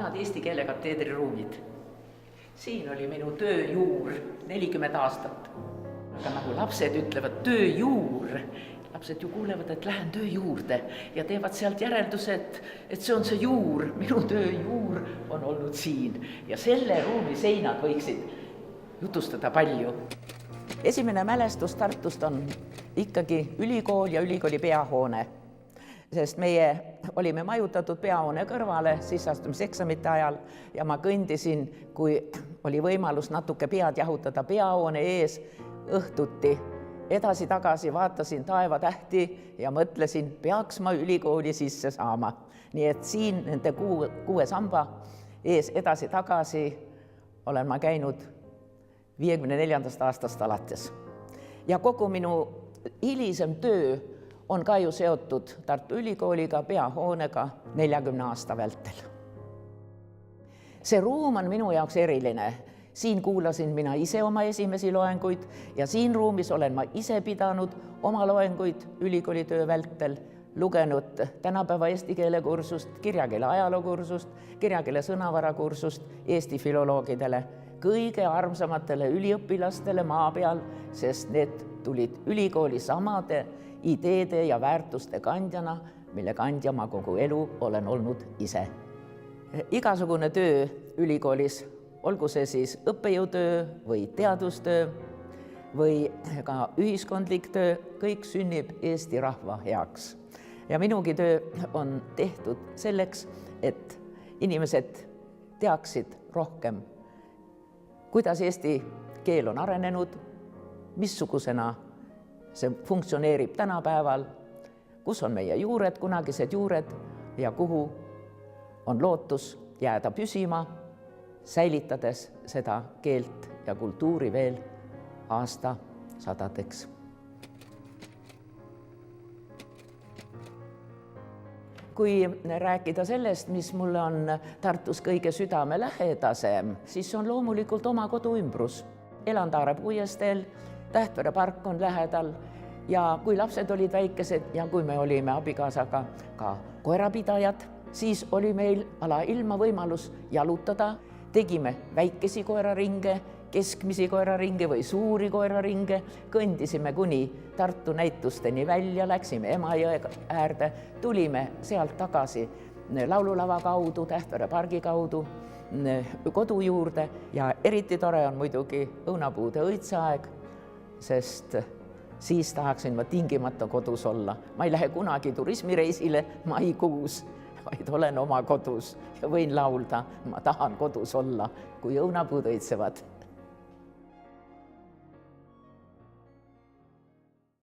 vanad eesti keele kateedri ruumid. Siin oli minu töö juur 40 aastat. Aga nagu lapsed ütlevad, töö juur. Lapsed ju kuulevad, et lähen töö juurde ja teevad sealt järeldused, et see on see juur. Minu töö juur on olnud siin ja selle ruumi seinad võiksid jutustada palju. Esimene mälestus Tartust on ikkagi ülikool ja ülikooli peahoone, sest meie olime majutatud peahoone kõrvale sisseastumiseksamite ajal ja ma kõndisin, kui oli võimalus natuke pead jahutada peahoone ees õhtuti. Edasi-tagasi vaatasin taevatähti ja mõtlesin, peaks ma ülikooli sisse saama. Nii et siin nende kuue samba ees edasi-tagasi olen ma käinud 54. aastast alates. Ja kogu minu hilisem töö on ka ju seotud Tartu Ülikooliga, peahoonega 40 aasta vältel. See ruum on minu jaoks eriline. Siin kuulasin mina ise oma esimesi loenguid ja siin ruumis olen ma ise pidanud oma loenguid ülikooli töö vältel, lugenud tänapäeva eesti keele kursust, kirjakeele ajalookursust, kirjakeele sõnavarakursust Eesti filoloogidele, kõige armsamatele üliõpilastele maa peal, sest need tulid ülikooli samade ideede ja väärtuste kandjana, mille kandja ma kogu elu olen olnud ise. Igasugune töö ülikoolis, olgu see siis õppejõutöö või teadustöö või ka ühiskondlik töö, kõik sünnib Eesti rahva heaks. Ja minugi töö on tehtud selleks, et inimesed teaksid rohkem, kuidas eesti keel on arenenud, missugusena see funktsioneerib tänapäeval, kus on meie juured, kunagised juured ja kuhu on lootus jääda püsima, säilitades seda keelt ja kultuuri veel aastasadadeks. Kui rääkida sellest, mis mulle on Tartus kõige südamelähedasem, siis on loomulikult oma koduümbrus. Elan Taare puiesteel, Tähtvere park on lähedal ja kui lapsed olid väikesed ja kui me olime abikaasaga ka koerapidajad, siis oli meil alailma võimalus jalutada. Tegime väikesi koeraringe, keskmisi koeraringe või suuri koeraringe, kõndisime kuni Tartu näitusteni välja, läksime Emajõe äärde, tulime sealt tagasi laululava kaudu, Tähtvere pargi kaudu, kodu juurde ja eriti tore on muidugi õunapuude õitseaeg, sest siis tahaksin ma tingimata kodus olla. Ma ei lähe kunagi turismireisile maikuus, vaid olen oma kodus ja võin laulda, ma tahan kodus olla, kui õunapuud õitsevad.